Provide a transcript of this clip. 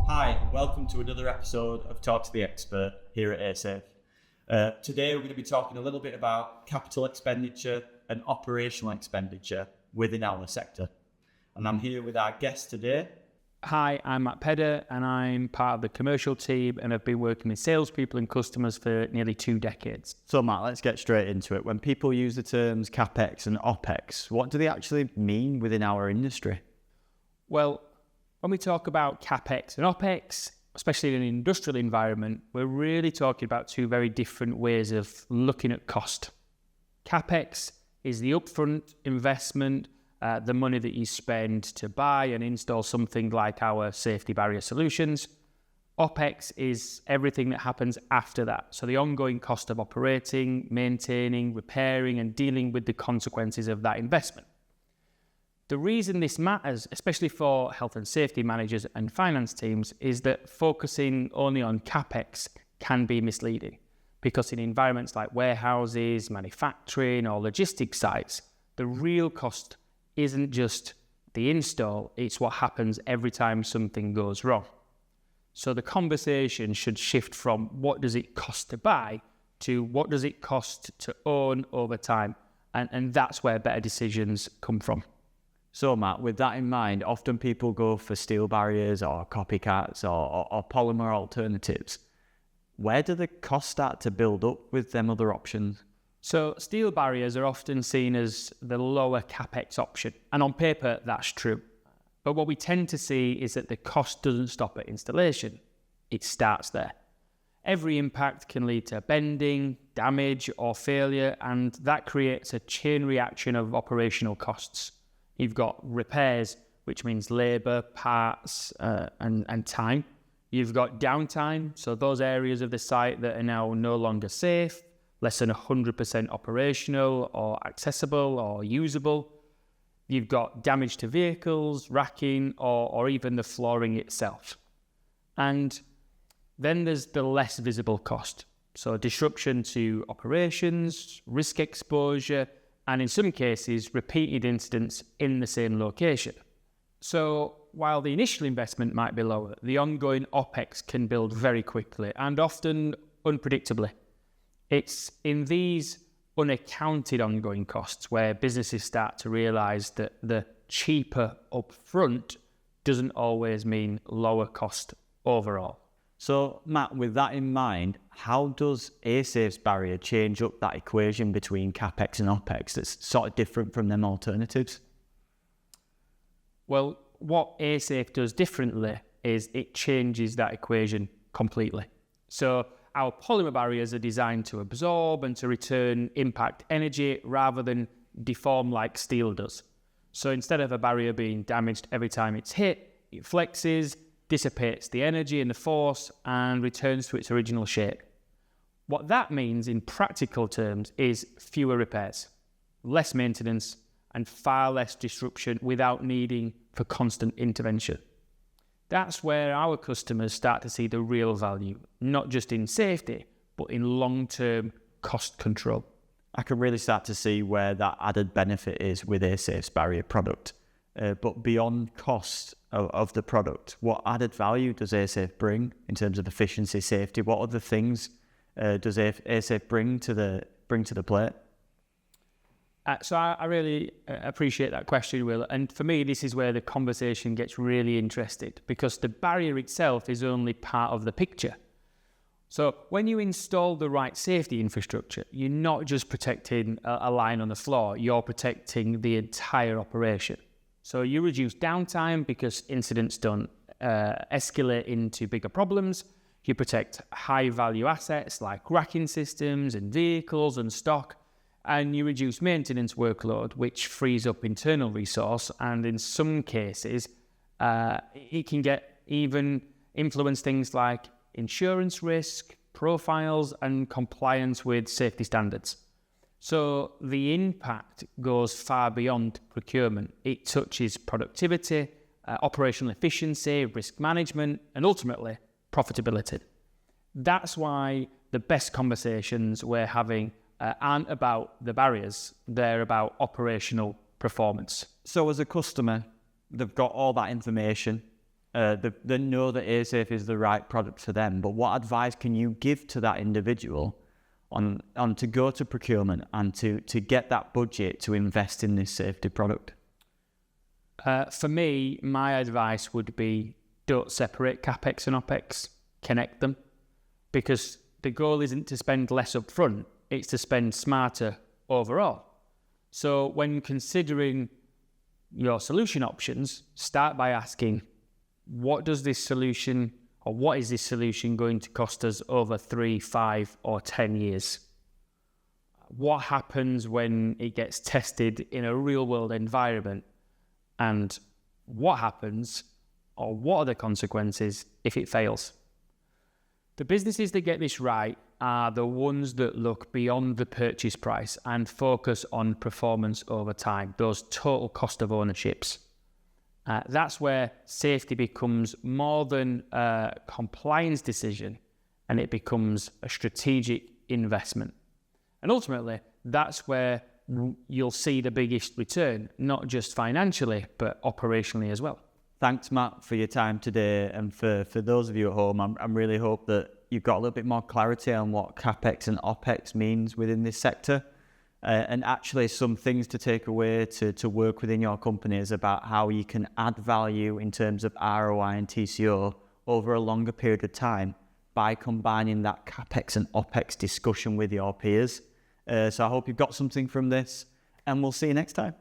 Hi, welcome to another episode of Talk to the Expert here at ASAFE. Today we're going to be talking a little bit about capital expenditure and operational expenditure within our sector. And I'm here with our guest today. Hi, I'm Matt Pedder and I'm part of the commercial team and I've been working with salespeople and customers for nearly 2 decades. So Matt, let's get straight into it. When people use the terms CAPEX and OPEX, what do they actually mean within our industry? Well, when we talk about CAPEX and OPEX, especially in an industrial environment, we're really talking about 2 very different ways of looking at cost. CAPEX is the upfront investment, the money that you spend to buy and install something like our safety barrier solutions. OPEX is everything that happens after that. So the ongoing cost of operating, maintaining, repairing, and dealing with the consequences of that investment. The reason this matters, especially for health and safety managers and finance teams, is that focusing only on CAPEX can be misleading. Because in environments like warehouses, manufacturing, or logistics sites, the real cost isn't just the install, it's what happens every time something goes wrong. So the conversation should shift from what does it cost to buy to what does it cost to own over time. And that's where better decisions come from. So Matt, with that in mind, often people go for steel barriers or copycats or polymer alternatives. Where do the costs start to build up with them other options? So steel barriers are often seen as the lower CAPEX option, and on paper that's true. But what we tend to see is that the cost doesn't stop at installation, it starts there. Every impact can lead to bending, damage or failure, and that creates a chain reaction of operational costs. You've got repairs, which means labour, parts and time. You've got downtime, so those areas of the site that are now no longer safe, less than 100% operational or accessible or usable. You've got damage to vehicles, racking, or even the flooring itself. And then there's the less visible cost. So disruption to operations, risk exposure, and in some cases, repeated incidents in the same location. So while the initial investment might be lower, the ongoing OPEX can build very quickly and often unpredictably. It's in these unaccounted ongoing costs where businesses start to realise that the cheaper upfront doesn't always mean lower cost overall. So Matt, with that in mind, how does ASAFE's barrier change up that equation between CAPEX and OPEX that's sort of different from them alternatives? Well, what ASAFE does differently is it changes that equation completely. So our polymer barriers are designed to absorb and to return impact energy rather than deform like steel does. So instead of a barrier being damaged every time it's hit, it flexes, dissipates the energy and the force, and returns to its original shape. What that means in practical terms is fewer repairs, less maintenance, and far less disruption without needing for constant intervention. That's where our customers start to see the real value, not just in safety, but in long-term cost control. I can really start to see where that added benefit is with ASAFE's barrier product. But beyond cost of the product, what added value does ASAFE bring in terms of efficiency, safety? What other things does ASAFE bring to the plate? So I really appreciate that question, Will. And for me, this is where the conversation gets really interested because the barrier itself is only part of the picture. So when you install the right safety infrastructure, you're not just protecting a line on the floor, you're protecting the entire operation. So you reduce downtime because incidents don't escalate into bigger problems. You protect high value assets like racking systems and vehicles and stock. And you reduce maintenance workload, which frees up internal resource. And in some cases, it can even influence things like insurance risk, profiles, and compliance with safety standards. So the impact goes far beyond procurement. It touches productivity, operational efficiency, risk management, and ultimately profitability. That's why the best conversations we're having aren't about the barriers, they're about operational performance. So as a customer, they've got all that information. They know that ASAFE is the right product for them. But what advice can you give to that individual on to go to procurement and to get that budget to invest in this safety product? For me, my advice would be don't separate CAPEX and OPEX, connect them, because the goal isn't to spend less up front, it's to spend smarter overall. So when considering your solution options, start by asking, what is this solution going to cost us over 3, 5 or 10 years? What happens when it gets tested in a real world environment? And what happens, or what are the consequences if it fails? The businesses that get this right are the ones that look beyond the purchase price and focus on performance over time, those total cost of ownerships. That's where safety becomes more than a compliance decision, and it becomes a strategic investment. And ultimately, that's where you'll see the biggest return, not just financially, but operationally as well. Thanks, Matt, for your time today. And for those of you at home, I really hope that you've got a little bit more clarity on what CAPEX and OPEX means within this sector. And actually some things to take away to work within your companies about how you can add value in terms of ROI and TCO over a longer period of time by combining that CAPEX and OPEX discussion with your peers. So I hope you've got something from this, and we'll see you next time.